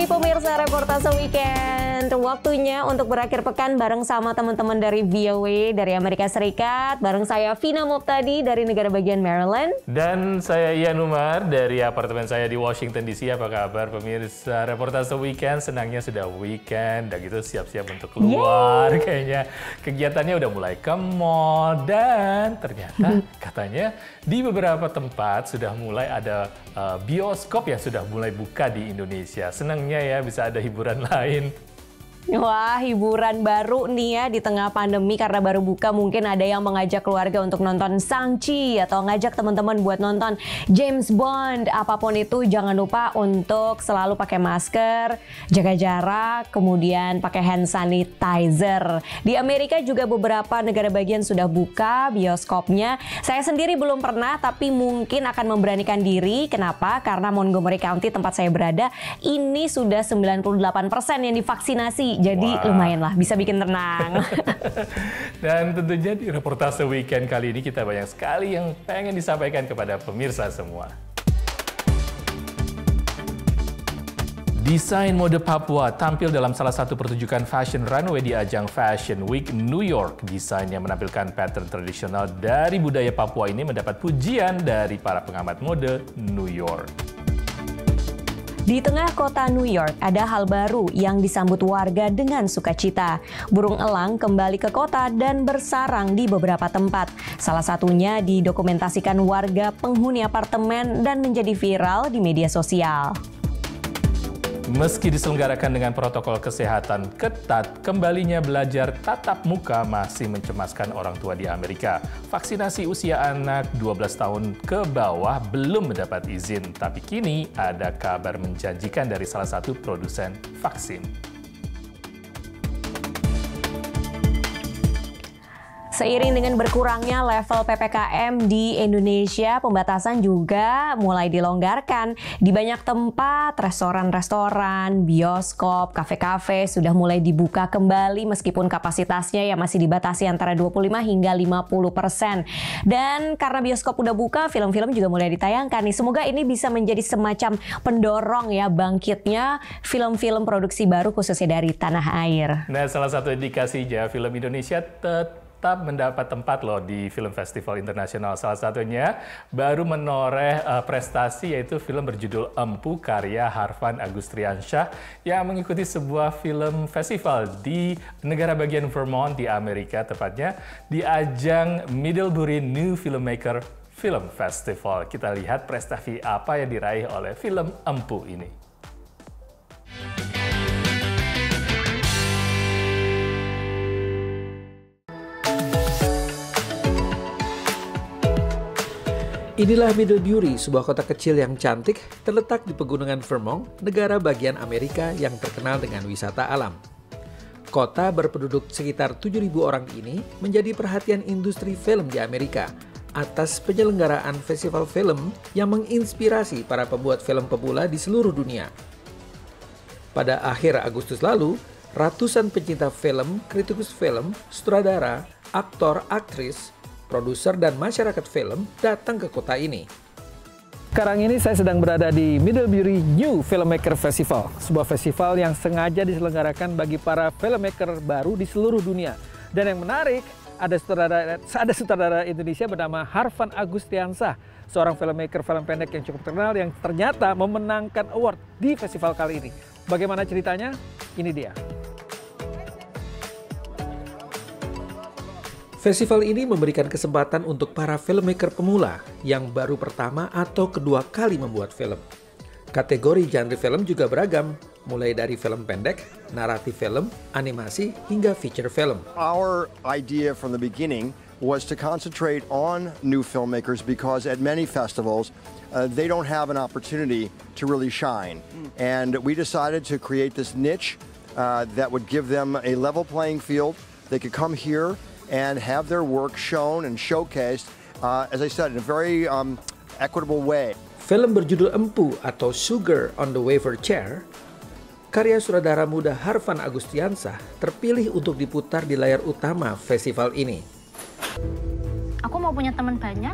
pagi pemirsa Reportase Weekend. Waktunya untuk berakhir pekan bareng sama teman-teman dari VOA dari Amerika Serikat. Bareng saya Vina Moptadi dari negara bagian Maryland. Dan saya Ian Umar dari apartemen saya di Washington DC. Apa kabar pemirsa Reportase Weekend? Senangnya sudah weekend, udah gitu siap-siap untuk keluar. Kayaknya kegiatannya udah mulai ke mall. Dan ternyata katanya di beberapa tempat sudah mulai ada bioskop yang sudah mulai buka di Indonesia. Senangnya ya bisa ada hiburan lain. Wah, hiburan baru nih ya di tengah pandemi karena baru buka. Mungkin ada yang mengajak keluarga untuk nonton Shang-Chi atau ngajak teman-teman buat nonton James Bond. Apapun itu jangan lupa untuk selalu pakai masker, jaga jarak, kemudian pakai hand sanitizer. Di Amerika juga beberapa negara bagian sudah buka bioskopnya. Saya sendiri belum pernah tapi mungkin akan memberanikan diri. Kenapa? Karena Montgomery County tempat saya berada ini sudah 98% yang divaksinasi. Jadi lumayan lah, bisa bikin tenang. Dan tentunya di Reportase Weekend kali ini kita banyak sekali yang pengen disampaikan kepada pemirsa semua. Desain mode Papua tampil dalam salah satu pertunjukan fashion runway di ajang Fashion Week New York. Desain yang menampilkan pattern tradisional dari budaya Papua ini mendapat pujian dari para pengamat mode New York. Di tengah kota New York, ada hal baru yang disambut warga dengan sukacita. Burung elang kembali ke kota dan bersarang di beberapa tempat. Salah satunya didokumentasikan warga penghuni apartemen dan menjadi viral di media sosial. Meski diselenggarakan dengan protokol kesehatan ketat, kembalinya belajar tatap muka masih mencemaskan orang tua di Amerika. Vaksinasi usia anak 12 tahun ke bawah belum mendapat izin, tapi kini ada kabar menjanjikan dari salah satu produsen vaksin. Seiring dengan berkurangnya level PPKM di Indonesia, pembatasan juga mulai dilonggarkan. Di banyak tempat, restoran-restoran, bioskop, kafe-kafe sudah mulai dibuka kembali meskipun kapasitasnya yang masih dibatasi antara 25 hingga 50%. Dan karena bioskop udah buka, film-film juga mulai ditayangkan nih. Semoga ini bisa menjadi semacam pendorong ya bangkitnya film-film produksi baru khususnya dari tanah air. Nah, salah satu indikasinya film Indonesia tetap mendapat tempat loh di film festival internasional. Salah satunya baru menoreh prestasi yaitu film berjudul Empu karya Harvan Agustriansyah yang mengikuti sebuah film festival di negara bagian Vermont di Amerika, tepatnya di ajang Middlebury New Filmmaker Film Festival. Kita lihat prestasi apa yang diraih oleh film Empu ini. Inilah Middlebury, sebuah kota kecil yang cantik terletak di pegunungan Vermont, negara bagian Amerika yang terkenal dengan wisata alam. Kota berpenduduk sekitar 7.000 orang ini menjadi perhatian industri film di Amerika atas penyelenggaraan festival film yang menginspirasi para pembuat film pemula di seluruh dunia. Pada akhir Agustus lalu, ratusan pencinta film, kritikus film, sutradara, aktor, aktris, produser dan masyarakat film datang ke kota ini. Sekarang ini saya sedang berada di Middlebury New Filmmaker Festival, sebuah festival yang sengaja diselenggarakan bagi para filmmaker baru di seluruh dunia. Dan yang menarik, ada sutradara Indonesia bernama Harvan Agustriansyah, seorang filmmaker film pendek yang cukup terkenal yang ternyata memenangkan award di festival kali ini. Bagaimana ceritanya? Ini dia. Festival ini memberikan kesempatan untuk para filmmaker pemula yang baru pertama atau kedua kali membuat film. Kategori genre film juga beragam, mulai dari film pendek, naratif film, animasi, hingga feature film. Our idea from the beginning was to concentrate on new filmmakers because at many festivals, they don't have an opportunity to really shine. And we decided to create this niche that would give them a level playing field. They could come here and have their work shown and showcased, as I said, in a very equitable way. Film berjudul Empu atau Sugar on the Wafer Chair, karya sutradara muda Harvan Agustriansyah terpilih untuk diputar di layar utama festival ini. Aku mau punya teman banyak,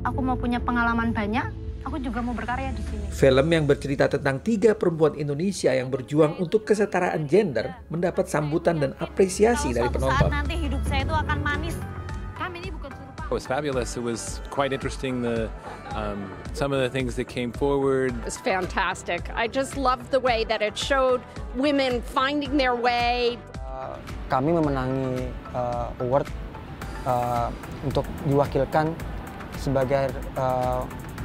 aku mau punya pengalaman banyak, Aku juga mau berkarya di sini. Film yang bercerita tentang 3 perempuan Indonesia yang berjuang untuk kesetaraan gender mendapat sambutan dan apresiasi dari penonton. Saat nanti hidup saya itu akan manis. Kami ini bukan suruh. It was fabulous. It was quite interesting. Some of the things that came forward. It was fantastic. I just loved the way that it showed women finding their way. Kami memenangi award untuk diwakilkan sebagai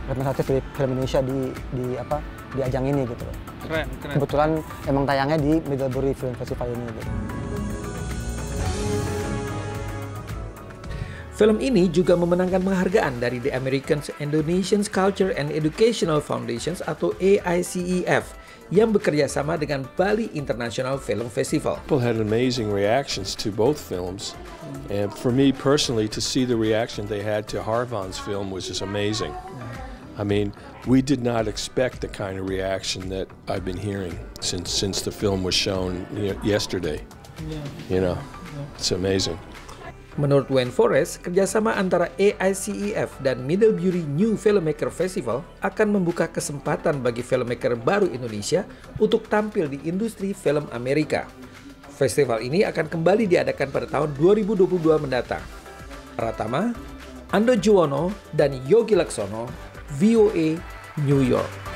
representatif dari film Indonesia di ajang ini gitu. Keren. Kebetulan emang tayangnya di Middlebury Film Festival ini gitu. Film ini juga memenangkan penghargaan dari The American Indonesian Culture and Educational Foundations atau AICEF yang bekerja sama dengan Bali International Film Festival. People had amazing reactions to both films, and for me personally, to see the reaction they had to Harvan's film was just amazing. I mean, we did not expect the kind of reaction that I've been hearing since the film was shown yesterday. You know, it's amazing. Menurut Wayne Forrest, kerjasama antara AICEF dan Middlebury New Filmmaker Festival akan membuka kesempatan bagi filmmaker baru Indonesia untuk tampil di industri film Amerika. Festival ini akan kembali diadakan pada tahun 2022 mendatang. Pratama, Ando Juwono, dan Yogi Laksono, VOA, New York.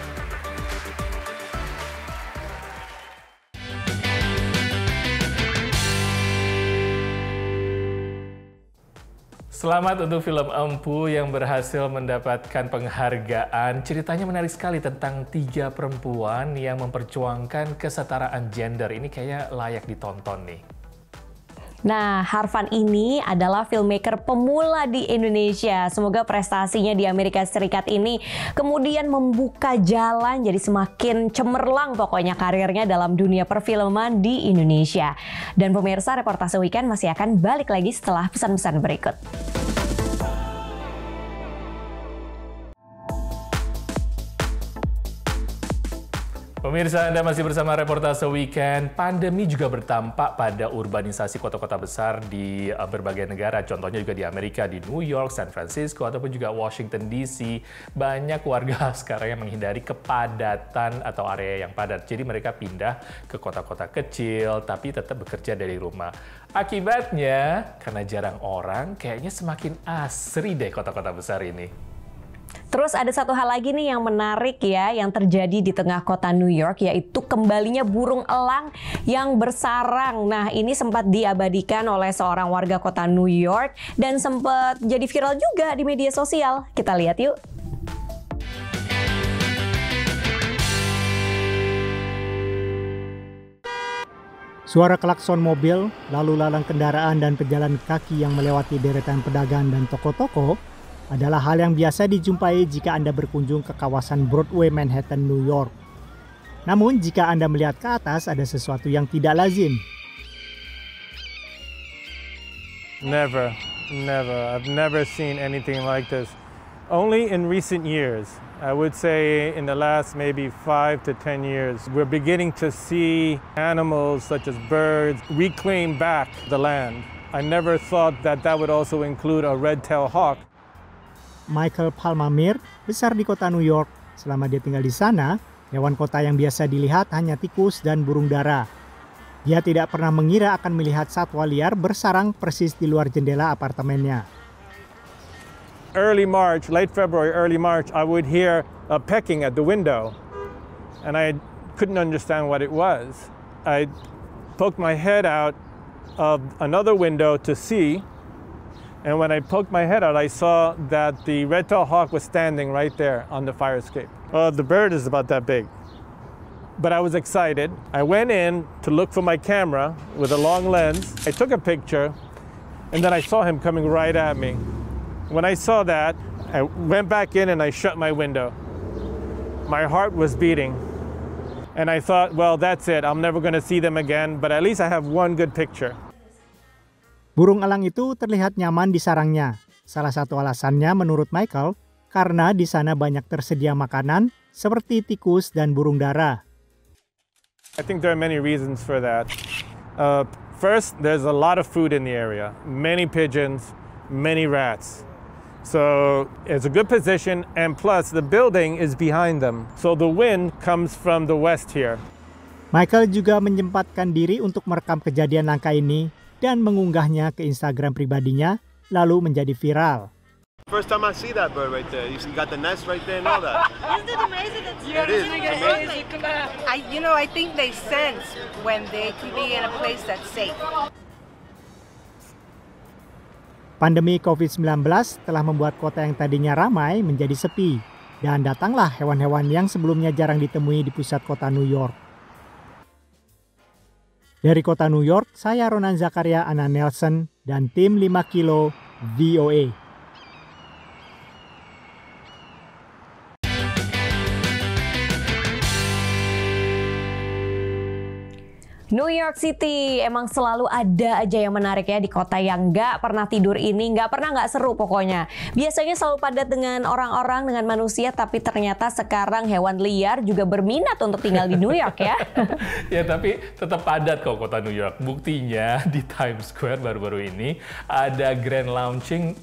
Selamat untuk film Empu yang berhasil mendapatkan penghargaan. Ceritanya menarik sekali tentang 3 perempuan yang memperjuangkan kesetaraan gender. Ini kayaknya layak ditonton nih. Nah, Harvan ini adalah filmmaker pemula di Indonesia. Semoga prestasinya di Amerika Serikat ini kemudian membuka jalan jadi semakin cemerlang pokoknya karirnya dalam dunia perfilman di Indonesia. Dan pemirsa, reportase weekend masih akan balik lagi setelah pesan-pesan berikut. Pemirsa, Anda masih bersama Reportase Weekend. Pandemi juga berdampak pada urbanisasi kota-kota besar di berbagai negara. Contohnya juga di Amerika, di New York, San Francisco, ataupun juga Washington DC. Banyak warga sekarang yang menghindari kepadatan atau area yang padat. Jadi mereka pindah ke kota-kota kecil, tapi tetap bekerja dari rumah. Akibatnya, karena jarang orang, kayaknya semakin asri deh kota-kota besar ini. Terus ada satu hal lagi nih yang menarik ya, yang terjadi di tengah kota New York, yaitu kembalinya burung elang yang bersarang. Nah, ini sempat diabadikan oleh seorang warga kota New York dan sempat jadi viral juga di media sosial. Kita lihat yuk. Suara klakson mobil, lalu lalang kendaraan dan pejalan kaki yang melewati deretan pedagang dan toko-toko adalah hal yang biasa dijumpai jika Anda berkunjung ke kawasan Broadway, Manhattan, New York. Namun, jika Anda melihat ke atas, ada sesuatu yang tidak lazim. Never. I've never seen anything like this. Only in recent years, I would say in the last maybe 5 to 10 years, we're beginning to see animals such as birds reclaim back the land. I never thought that would also include a red-tailed hawk. Michael Palmamir besar di kota New York. Selama dia tinggal di sana, hewan kota yang biasa dilihat hanya tikus dan burung dara. Dia tidak pernah mengira akan melihat satwa liar bersarang persis di luar jendela apartemennya. Early March, late February, early March, I would hear a pecking at the window, and I couldn't understand what it was. I poked my head out of another window to see. And when I poked my head out, I saw that the red-tailed hawk was standing right there on the fire escape. The bird is about that big. But I was excited. I went in to look for my camera with a long lens. I took a picture, and then I saw him coming right at me. When I saw that, I went back in and I shut my window. My heart was beating. And I thought, well, that's it. I'm never going to see them again, but at least I have one good picture. Burung elang itu terlihat nyaman di sarangnya. Salah satu alasannya menurut Michael, karena di sana banyak tersedia makanan seperti tikus dan burung dara. I think there are many reasons for that. First, there's a lot of food in the area. Many pigeons, many rats. So it's a good position, and plus the building is behind them. So the wind comes from the west here. Michael juga menyempatkan diri untuk merekam kejadian langka ini dan mengunggahnya ke Instagram pribadinya, lalu menjadi viral. First time I see that bird right there. You got the nest right there and all that. Isn't it amazing? It is amazing. I think they sense when they can be in a place that's safe. Pandemi COVID-19 telah membuat kota yang tadinya ramai menjadi sepi, dan datanglah hewan-hewan yang sebelumnya jarang ditemui di pusat kota New York. Dari kota New York, saya Ronan Zakaria, Ana Nelson, dan tim 5 Kilo VOA. New York City emang selalu ada aja yang menarik ya di kota yang nggak pernah tidur ini, nggak pernah nggak seru pokoknya. Biasanya selalu padat dengan orang-orang, dengan manusia, tapi ternyata sekarang hewan liar juga berminat untuk tinggal di New York ya. Ya tapi tetap padat kok kota New York. Buktinya di Times Square baru-baru ini ada grand launching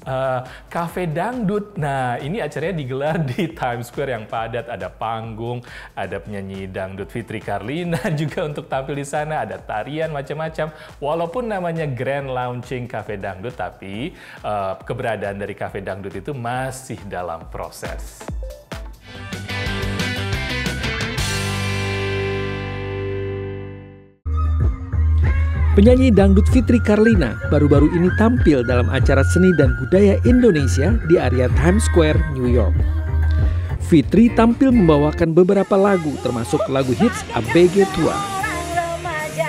Cafe Dangdut. Nah ini acaranya digelar di Times Square yang padat, ada panggung, ada penyanyi dangdut Fitri Karlina juga untuk tampil di sana. Ada tarian macam-macam. Walaupun namanya Grand Launching Cafe Dangdut, tapi keberadaan dari Cafe Dangdut itu masih dalam proses. Penyanyi dangdut Fitri Karlina baru-baru ini tampil dalam acara seni dan budaya Indonesia di area Times Square, New York. Fitri tampil membawakan beberapa lagu, termasuk lagu hits ABG Tua.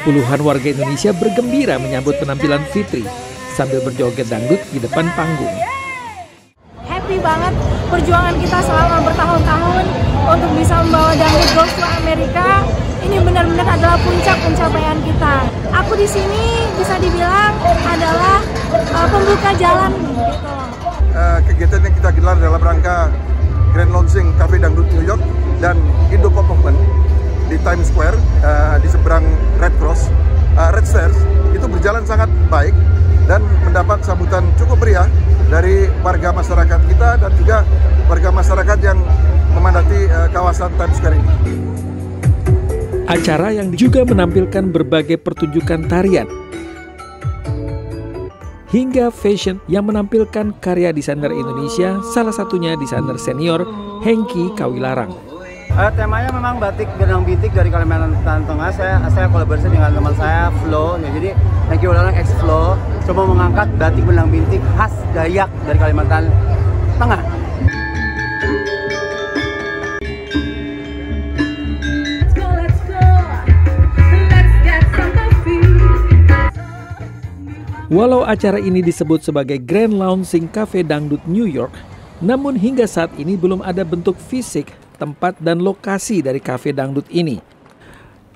Puluhan warga Indonesia bergembira menyambut penampilan Fitri sambil berjoget dangdut di depan panggung. Happy banget perjuangan kita selama bertahun-tahun untuk bisa membawa dangdut Goes to Amerika. Ini benar-benar adalah puncak pencapaian kita. Aku di sini bisa dibilang adalah pembuka jalan gitu. Kegiatan yang kita gelar dalam rangka Grand Launching Cafe Dangdut New York dan Indo Pop Movement di Times Square di seberang Red Stairs itu berjalan sangat baik dan mendapat sambutan cukup meriah dari warga masyarakat kita dan juga warga masyarakat yang memadati kawasan Times Square ini. Acara yang juga menampilkan berbagai pertunjukan tarian hingga fashion yang menampilkan karya desainer Indonesia, salah satunya desainer senior Hengki Kawilarang. Temanya memang batik benang bintik dari Kalimantan Tengah. Saya kolaborasi dengan teman saya Flo. Jadi Hengki Kawilarang X Flo coba mengangkat batik benang bintik khas Dayak dari Kalimantan Tengah. Walau acara ini disebut sebagai Grand Launching Cafe Dangdut New York, namun hingga saat ini belum ada bentuk fisik, tempat, dan lokasi dari Cafe Dangdut ini.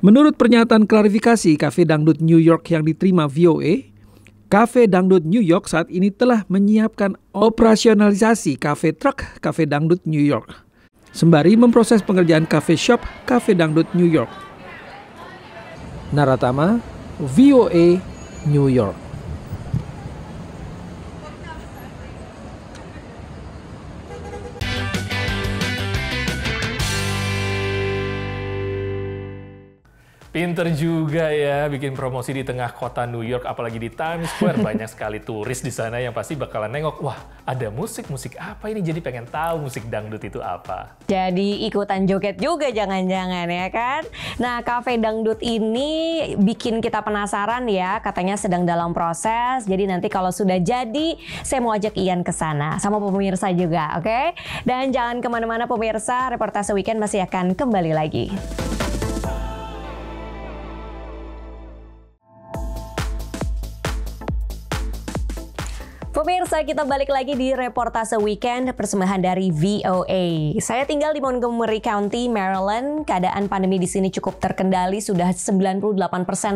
Menurut pernyataan klarifikasi Cafe Dangdut New York yang diterima VOA, Cafe Dangdut New York saat ini telah menyiapkan operasionalisasi Cafe Truck Cafe Dangdut New York, sembari memproses pengerjaan Cafe Shop Cafe Dangdut New York. Naratama, VOA, New York. Pinter juga ya bikin promosi di tengah kota New York, apalagi di Times Square. Banyak sekali turis di sana yang pasti bakalan nengok, wah ada musik apa ini, jadi pengen tahu musik dangdut itu apa. Jadi ikutan joget juga jangan-jangan ya kan. Nah Cafe Dangdut ini bikin kita penasaran ya, katanya sedang dalam proses. Jadi nanti kalau sudah jadi, saya mau ajak Ian ke sana sama pemirsa juga, oke? Dan jangan kemana-mana pemirsa, reportase weekend masih akan kembali lagi. Pemirsa, kita balik lagi di reportase weekend persembahan dari VOA. Saya tinggal di Montgomery County, Maryland. Keadaan pandemi di sini cukup terkendali. Sudah 98%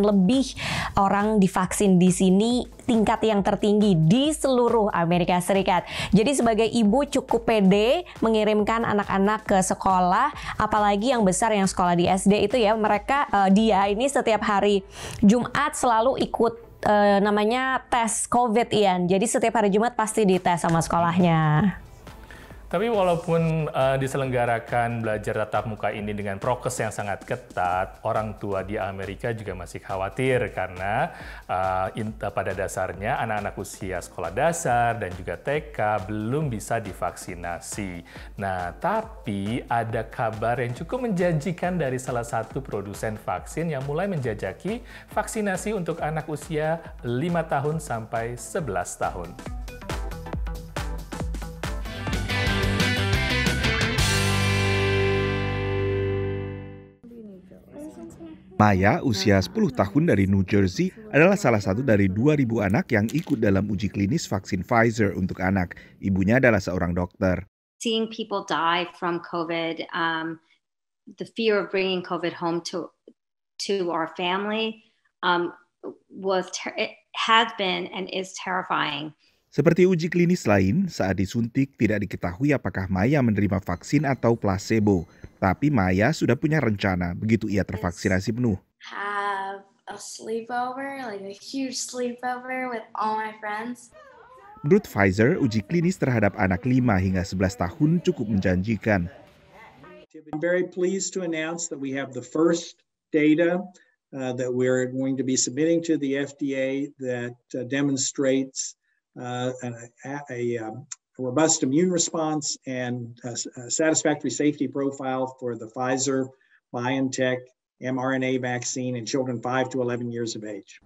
lebih orang divaksin di sini, tingkat yang tertinggi di seluruh Amerika Serikat. Jadi sebagai ibu cukup pede mengirimkan anak-anak ke sekolah, apalagi yang besar yang sekolah di SD itu ya, mereka dia ini setiap hari Jumat selalu ikut namanya tes COVID, Ian. Jadi setiap hari Jumat pasti dites sama sekolahnya. Tapi walaupun diselenggarakan belajar tatap muka ini dengan prokes yang sangat ketat, orang tua di Amerika juga masih khawatir karena pada dasarnya anak-anak usia sekolah dasar dan juga TK belum bisa divaksinasi. Nah, tapi ada kabar yang cukup menjanjikan dari salah satu produsen vaksin yang mulai menjajaki vaksinasi untuk anak usia 5 tahun sampai 11 tahun. Maya, usia 10 tahun dari New Jersey, adalah salah satu dari 2.000 anak yang ikut dalam uji klinis vaksin Pfizer untuk anak. Ibunya adalah seorang dokter. Seeing people die from COVID, the fear of bringing COVID home to our family has been and is terrifying. Seperti uji klinis lain, saat disuntik tidak diketahui apakah Maya menerima vaksin atau placebo. Tapi Maya sudah punya rencana begitu ia tervaksinasi penuh. Have a sleepover, like a huge sleepover with all my friends. Menurut Pfizer, uji klinis terhadap anak 5 hingga 11 tahun cukup menjanjikan. I'm very pleased to announce that we have the first data that we're going to be submitting to the FDA that demonstrates a robust immune response and a satisfactory safety profile for the Pfizer-BioNTech mRNA vaccine in children 5 to 11 years of age.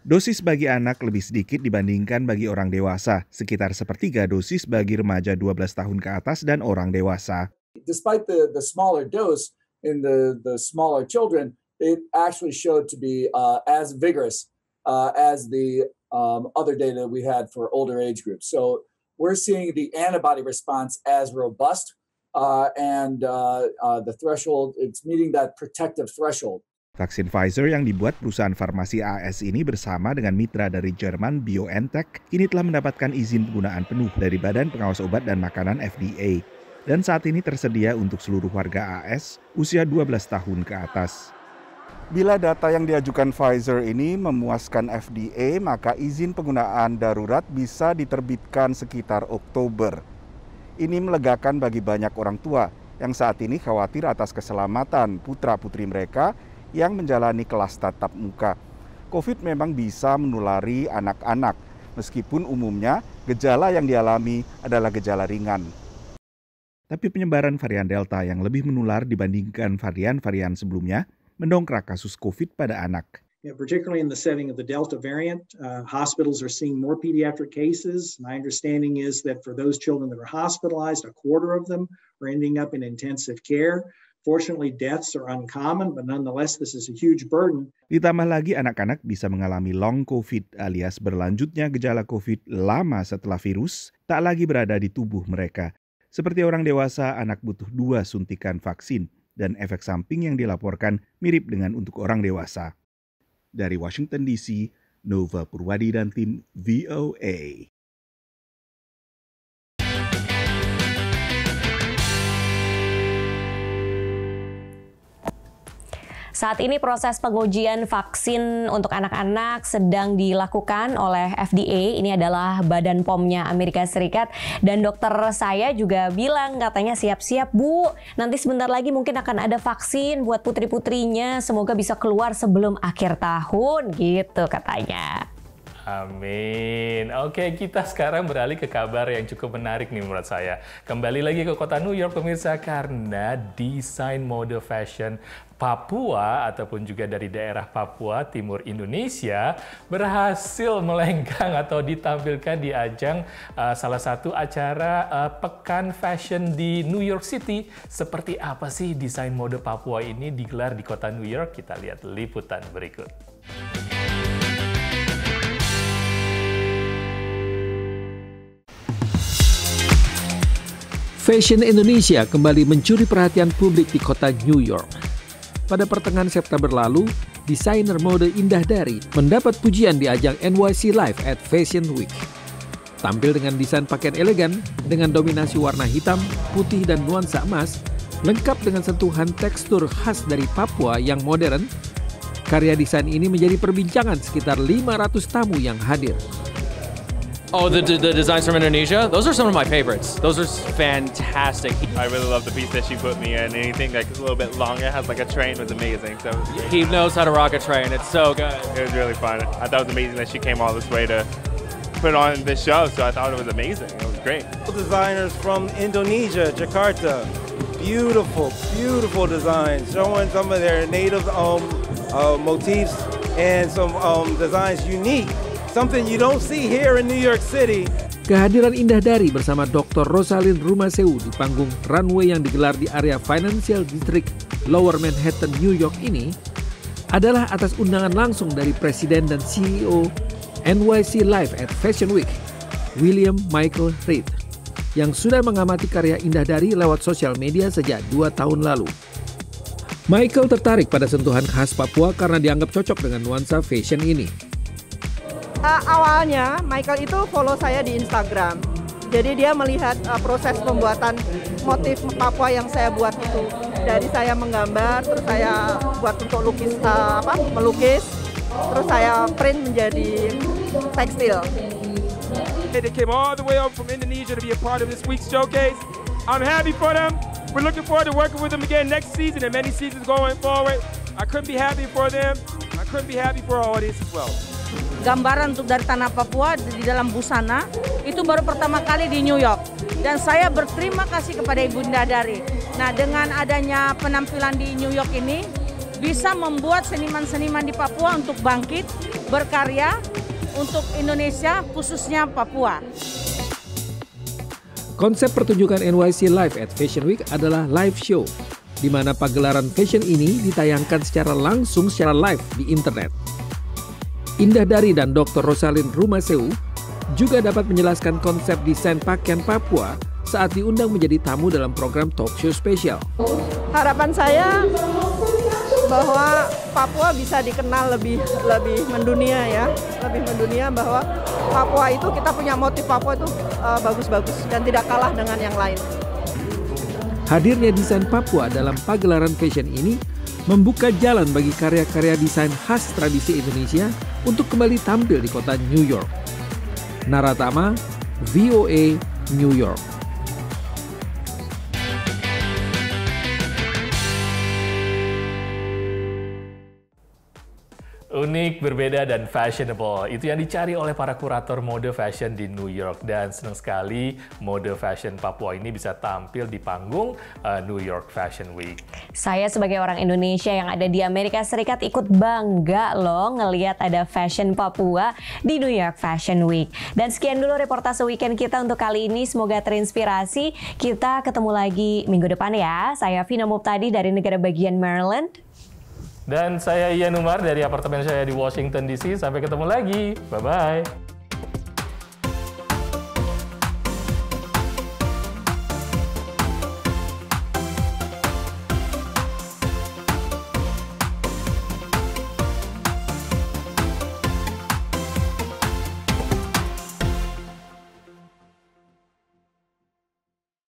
Dosis bagi anak lebih sedikit dibandingkan bagi orang dewasa, sekitar sepertiga dosis bagi remaja 12 tahun ke atas dan orang dewasa. Despite the smaller dose in the smaller children, it actually showed to be as vigorous as the other data we had for older age groups. So we're seeing the antibody response as robust and the threshold, it's meeting that protective threshold. Vaksin Pfizer yang dibuat perusahaan farmasi AS ini bersama dengan mitra dari Jerman BioNTech kini telah mendapatkan izin penggunaan penuh dari Badan Pengawas Obat dan Makanan FDA. Dan saat ini tersedia untuk seluruh warga AS usia 12 tahun ke atas. Bila data yang diajukan Pfizer ini memuaskan FDA, maka izin penggunaan darurat bisa diterbitkan sekitar Oktober. Ini melegakan bagi banyak orang tua yang saat ini khawatir atas keselamatan putra-putri mereka yang menjalani kelas tatap muka. COVID memang bisa menulari anak-anak, meskipun umumnya gejala yang dialami adalah gejala ringan. Tapi penyebaran varian Delta yang lebih menular dibandingkan varian-varian sebelumnya mendongkrak kasus COVID pada anak. Yeah, particularly in the setting of the Delta variant, hospitals are seeing more pediatric cases. My understanding is that for those children that are hospitalized, 1/4 of them are ending up in intensive care. Fortunately, deaths are uncommon, but nonetheless, this is a huge burden. Ditambah lagi anak-anak bisa mengalami long COVID alias berlanjutnya gejala COVID lama setelah virus tak lagi berada di tubuh mereka. Seperti orang dewasa, anak butuh 2 suntikan vaksin dan efek samping yang dilaporkan mirip dengan untuk orang dewasa. Dari Washington DC, Nova Purwadi dan tim VOA. Saat ini proses pengujian vaksin untuk anak-anak sedang dilakukan oleh FDA. Ini adalah Badan POM-nya Amerika Serikat. Dan dokter saya juga bilang katanya siap-siap Bu, nanti sebentar lagi mungkin akan ada vaksin buat putri-putrinya. Semoga bisa keluar sebelum akhir tahun gitu katanya. Amin. Oke, kita sekarang beralih ke kabar yang cukup menarik nih menurut saya. Kembali lagi ke kota New York pemirsa, karena desain mode fashion Papua ataupun juga dari daerah Papua Timur Indonesia berhasil melenggang atau ditampilkan di ajang salah satu acara Pekan Fashion di New York City. Seperti apa sih desain mode Papua ini digelar di kota New York? Kita lihat liputan berikut. Fashion Indonesia kembali mencuri perhatian publik di kota New York. Pada pertengahan September lalu, desainer mode Indah Dari mendapat pujian di ajang NYC Live at Fashion Week. Tampil dengan desain pakaian elegan dengan dominasi warna hitam, putih, dan nuansa emas, lengkap dengan sentuhan tekstur khas dari Papua yang modern, Karya desain ini menjadi perbincangan sekitar 500 tamu yang hadir. Oh, the designs from Indonesia? Those are some of my favorites. Those are fantastic. I really love the piece that she put me in. Anything like a little bit longer, has like a train, was amazing. So he knows how to rock a train. It's so good. It was really fun. I thought it was amazing that she came all this way to put on this show. So I thought it was amazing. It was great. Designers from Indonesia, Jakarta. Beautiful, beautiful designs, showing some of their native motifs and some designs unique. Something you don't see here in New York City. Kehadiran Indah Dari bersama Dr. Rosalind Rumaseu di panggung runway yang digelar di area Financial District Lower Manhattan, New York ini adalah atas undangan langsung dari Presiden dan CEO NYC Live at Fashion Week, William Michael Reed, yang sudah mengamati karya Indah Dari lewat sosial media sejak 2 tahun lalu. Michael tertarik pada sentuhan khas Papua karena dianggap cocok dengan nuansa fashion ini. Awalnya Michael itu follow saya di Instagram, jadi dia melihat proses pembuatan motif Papua yang saya buat itu. Dari saya menggambar, terus saya buat untuk melukis, terus saya print menjadi tekstil. They came all the way up from Indonesia to be a part of this week's showcase. I'm happy for them. We're looking forward to working with them again next season and many seasons going forward. I couldn't be happy for them. I couldn't be happy for our audience as well. Gambaran untuk dari tanah Papua di dalam busana itu baru pertama kali di New York, dan saya berterima kasih kepada Ibu Indah Dari. Nah, dengan adanya penampilan di New York ini bisa membuat seniman-seniman di Papua untuk bangkit berkarya untuk Indonesia, khususnya Papua. Konsep pertunjukan NYC Live at Fashion Week adalah live show, di mana pagelaran fashion ini ditayangkan secara langsung secara live di internet. Indah Dari dan Dr. Rosalind Rumaseu juga dapat menjelaskan konsep desain pakaian Papua saat diundang menjadi tamu dalam program talk show spesial. Harapan saya bahwa Papua bisa dikenal lebih mendunia ya, lebih mendunia, bahwa Papua itu kita punya motif Papua itu bagus-bagus dan tidak kalah dengan yang lain. Hadirnya desain Papua dalam pagelaran fashion ini membuka jalan bagi karya-karya desain khas tradisi Indonesia untuk kembali tampil di kota New York. Naratama, VOA, New York. Unik, berbeda, dan fashionable. Itu yang dicari oleh para kurator mode fashion di New York. Dan senang sekali mode fashion Papua ini bisa tampil di panggung New York Fashion Week. Saya sebagai orang Indonesia yang ada di Amerika Serikat ikut bangga loh ngelihat ada fashion Papua di New York Fashion Week. Dan sekian dulu reportase weekend kita untuk kali ini. Semoga terinspirasi. Kita ketemu lagi minggu depan ya. Saya Vina Muptadi dari negara bagian Maryland. Dan saya Ian Umar dari apartemen saya di Washington DC. Sampai ketemu lagi. Bye-bye.